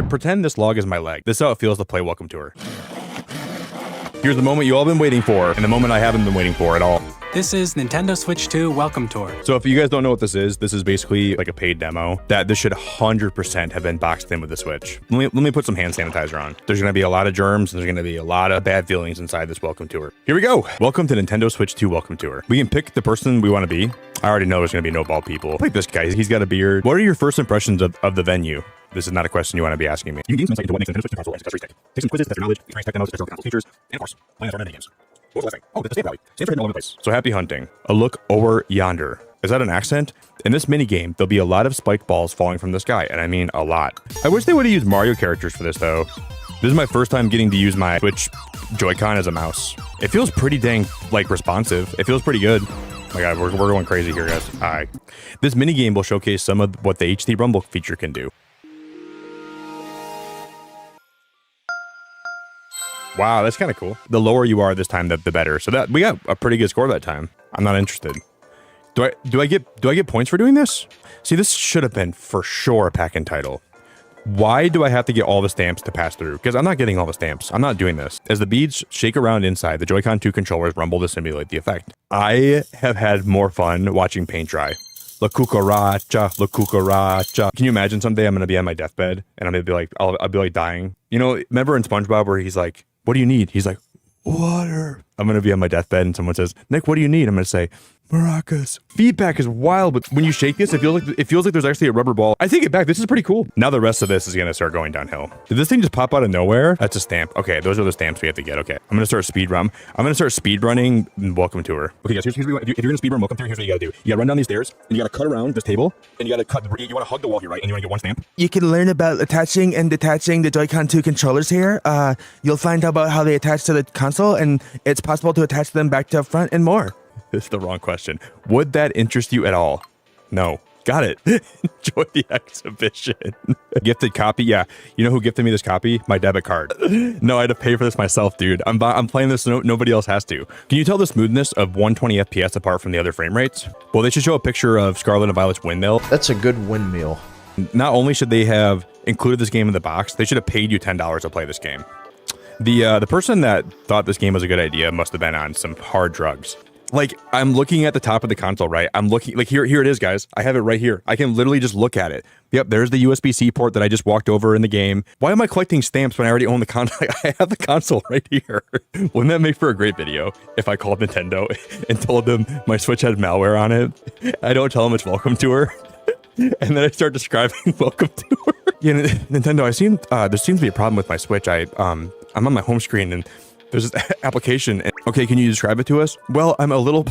Pretend this log is my leg. This is how it feels to play Welcome Tour. Here's the moment you all been waiting for, and the moment I haven't been waiting for at all. This is Nintendo Switch 2 Welcome Tour. So if you guys don't know what this is basically like a paid demo that this should 100% have been boxed in with the Switch. Let me put some hand sanitizer on. There's gonna be a lot of germs, and there's gonna be a lot of bad feelings inside this Welcome Tour. Here we go. Welcome to Nintendo Switch 2 Welcome Tour. We can pick the person we want to be. I already know there's gonna be no bald people. Like this guy, he's got a beard. What are your first impressions of the venue? This is not a question you want to be asking me. You can gain some insight into what makes Nintendo Switch 2 console and accessories tick. Take some quizzes, test your knowledge, experience tech demos, test your console features, and of course, plan for many games. What was the last thing? Oh, the stamp value. Stamps are hidden all over the place. So happy hunting. A look over yonder. Is that an accent? In this mini game, there'll be a lot of spiked balls falling from the sky, and I mean a lot. I wish they would have used Mario characters for this though. This is my first time getting to use my Switch Joy-Con as a mouse. It feels pretty dang like responsive. It feels pretty good. Oh my god, we're going crazy here, guys. Alright. This mini game will showcase some of what the HD Rumble feature can do. Wow, that's kind of cool. The lower you are this time, the better. So that we got a pretty good score that time. I'm not interested. Do I get points for doing this? See, this should have been for sure a pack-in title. Why do I have to get all the stamps to pass through? Because I'm not getting all the stamps. I'm not doing this. As the beads shake around inside, the Joy-Con 2 controllers rumble to simulate the effect. I have had more fun watching paint dry. La cucaracha, la cucaracha. Can you imagine someday I'm gonna be on my deathbed and I'm gonna be like, I'll be like dying. You know, remember in SpongeBob where he's like, what do you need? He's like, water. I'm gonna be on my deathbed and someone says, Nick, what do you need? I'm gonna say, maracas. Feedback is wild, but when you shake this, it feels like there's actually a rubber ball. I take it back. This is pretty cool. Now the rest of this is gonna start going downhill. Did this thing just pop out of nowhere? That's a stamp. Okay, those are the stamps we have to get. Okay, I'm gonna start speed running Welcome Tour. Okay, guys, here's what if you're gonna speed run Welcome Tour, here's what you gotta do. You gotta run down these stairs, and you gotta cut around this table, and you wanna hug the wall here, right? And you wanna get one stamp. You can learn about attaching and detaching the Joy-Con 2 controllers here. You'll find out about how they attach to the console, and it's possible to attach them back to front and more. This is the wrong question. Would that interest you at all? No. Got it. Enjoy the exhibition. Gifted copy. Yeah. You know who gifted me this copy? My debit card. No, I had to pay for this myself, dude. I'm playing this. Nobody else has to. Can you tell the smoothness of 120 FPS apart from the other frame rates? Well, they should show a picture of Scarlet and Violet's windmill. That's a good windmill. Not only should they have included this game in the box, they should have paid you $10 to play this game. The person that thought this game was a good idea must have been on some hard drugs. Like, I'm looking at the top of the console, right? I'm looking, like, here it is, guys. I have it right here. I can literally just look at it. Yep, there's the USB-C port that I just walked over in the game. Why am I collecting stamps when I already own the console? I have the console right here. Wouldn't that make for a great video if I called Nintendo and told them my Switch had malware on it? I don't tell them it's Welcome Tour. And then I start describing Welcome Tour. Yeah, Nintendo, there seems to be a problem with my Switch. I'm on my home screen and there's this application. Okay, can you describe it to us? Well, I'm a little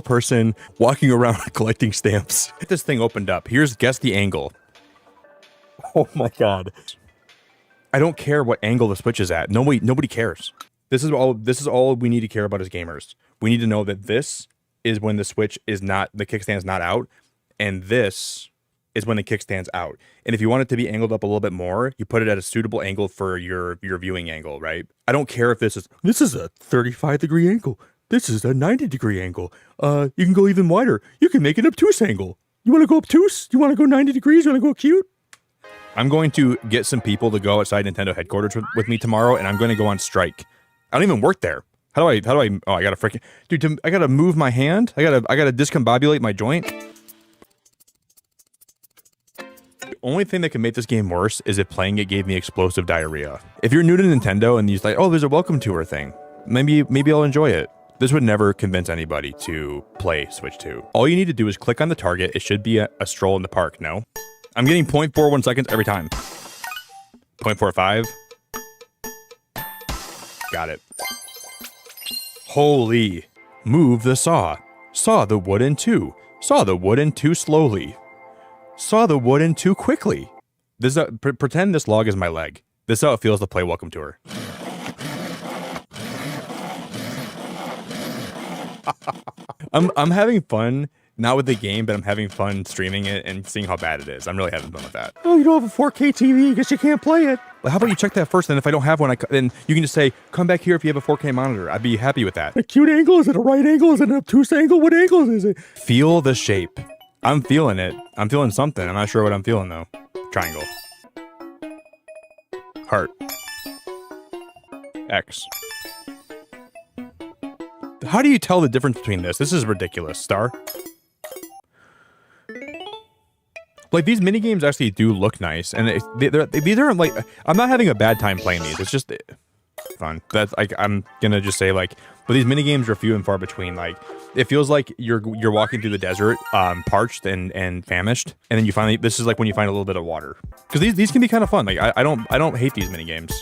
person walking around collecting stamps. This thing opened up. Guess the angle. Oh my god. I don't care what angle the Switch is at. Nobody cares. This is all we need to care about as gamers. We need to know that this is when the Switch is not, the kickstand is not out, and this is when the kickstand's out. And if you want it to be angled up a little bit more, you put it at a suitable angle for your viewing angle, right? I don't care if this is a 35-degree angle. This is a 90-degree angle. You can go even wider. You can make an obtuse angle. You want to go obtuse? You want to go 90 degrees? You want to go cute? I'm going to get some people to go outside Nintendo headquarters with me tomorrow, and I'm going to go on strike. I don't even work there. How do I, oh, I gotta freaking, dude, I gotta move my hand. I gotta discombobulate my joint. The only thing that can make this game worse is if playing it gave me explosive diarrhea. If you're new to Nintendo and you're like, oh, there's a Welcome Tour thing, maybe I'll enjoy it. This would never convince anybody to play Switch 2. All you need to do is click on the target. It should be a stroll in the park, no? I'm getting 0.41 seconds every time. 0.45. Got it. Holy. Move the saw. Saw the wood in two. Saw the wood in two slowly. Saw the wood in two quickly. This is pretend this log is my leg. This is how it feels to play Welcome Tour. I'm having fun, not with the game, but I'm having fun streaming it and seeing how bad it is. I'm really having fun with that. Oh, you don't have a 4K TV, I guess you can't play it. Well, how about you check that first, and if I don't have one, then you can just say, come back here if you have a 4K monitor. I'd be happy with that. A cute angle? Is it a right angle? Is it an obtuse angle? What angle is it? Feel the shape. I'm feeling it. I'm feeling something. I'm not sure what I'm feeling, though. Triangle. Heart. X. How do you tell the difference between this? This is ridiculous. Star. Like, these mini games actually do look nice, and these aren't like, I'm not having a bad time playing these. It's just fun. That's like, I'm gonna just say, like, but these mini games are few and far between. Like, it feels like you're walking through the desert, parched and famished, and then you finally, this is like when you find a little bit of water, because these can be kind of fun. Like, I don't hate these mini games.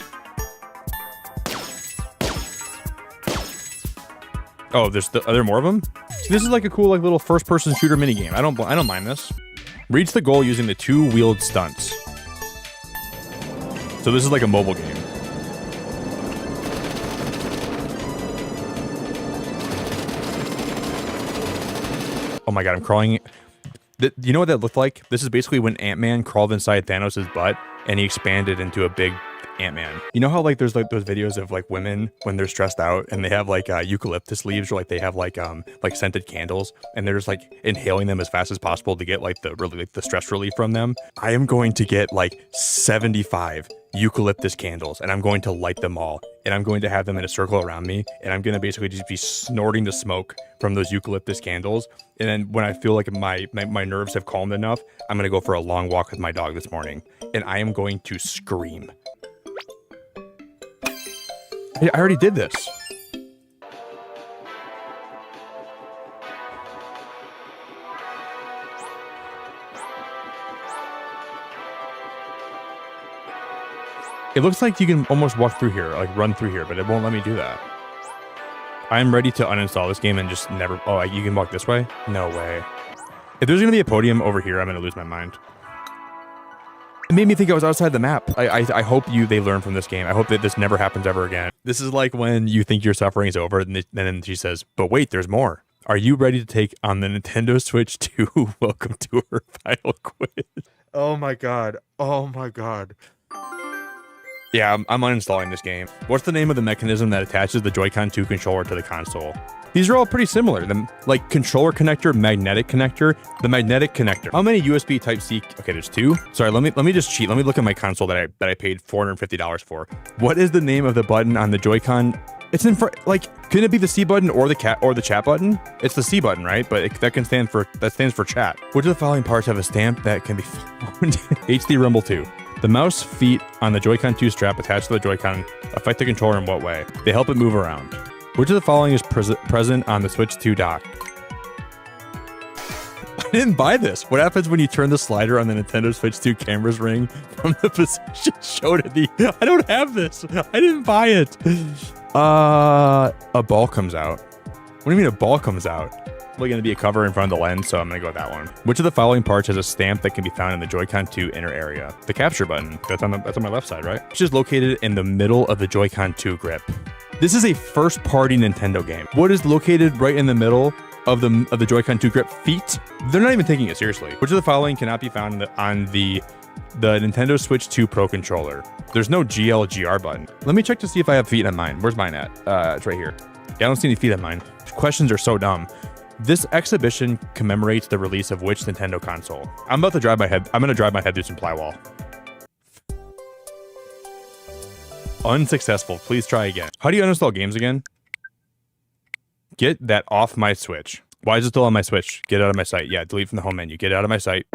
Oh, are there more of them? See, this is like a cool, like, little first-person shooter mini game. I don't mind this. Reach the goal using the 2-wheeled stunts. So this is like a mobile game. Oh my god, I'm crawling. You know what that looked like? This is basically when Ant-Man crawled inside Thanos' butt and he expanded into a big Ant-Man. You know how, like, there's like those videos of like women when they're stressed out and they have like eucalyptus leaves, or like they have like scented candles, and they're just like inhaling them as fast as possible to get like the stress relief from them. I am going to get like 75 eucalyptus candles, and I'm going to light them all, and I'm going to have them in a circle around me, and I'm going to basically just be snorting the smoke from those eucalyptus candles. And then when I feel like my nerves have calmed enough, I'm going to go for a long walk with my dog this morning, and I am going to scream. I already did this. It looks like you can almost walk through here, like run through here, but it won't let me do that. I'm ready to uninstall this game and just never... Oh, you can walk this way? No way. If there's going to be a podium over here, I'm going to lose my mind. It made me think I was outside the map. I hope they learn from this game. I hope that this never happens ever again. This is like when you think your suffering is over, and then she says, but wait, there's more. Are you ready to take on the Nintendo Switch 2? Welcome to her final quiz. Oh my god. Oh my god. Yeah, I'm uninstalling this game. What's the name of the mechanism that attaches the Joy-Con 2 controller to the console? These are all pretty similar. The like controller connector, magnetic connector, the magnetic connector. How many USB Type-C? Okay, there's 2. Sorry, let me just cheat. Let me look at my console that I paid $450 for. What is the name of the button on the Joy-Con? It's in front. Like, couldn't it be the C button or the chat button? It's the C button, right? But that stands for chat. Which of the following parts have a stamp that can be found? HD Rumble 2. The mouse feet on the Joy-Con 2 strap attached to the Joy-Con affect the controller in what way? They help it move around. Which of the following is present on the Switch 2 dock? I didn't buy this. What happens when you turn the slider on the Nintendo Switch 2 camera's ring from the position shown at the... I don't have this. I didn't buy it. A ball comes out. What do you mean a ball comes out? Probably going to be a cover in front of the lens, so I'm going to go with that one. Which of the following parts has a stamp that can be found in the Joy-Con 2 inner area? The capture button. That's on my left side, right? Which is located in the middle of the Joy-Con 2 grip. This is a first-party Nintendo game. What is located right in the middle of the Joy-Con 2 grip? Feet? They're not even taking it seriously. Which of the following cannot be found on the Nintendo Switch 2 Pro controller? There's no GLGR button. Let me check to see if I have feet on mine. Where's mine at? It's right here. Yeah, I don't see any feet on mine. Questions are so dumb. This exhibition commemorates the release of which Nintendo console? I'm going to drive my head through some plywall. Unsuccessful. Please try again. How do you uninstall games again? Get that off my Switch. Why is it still on my Switch? Get out of my site. Yeah, delete from the home menu. Get out of my site.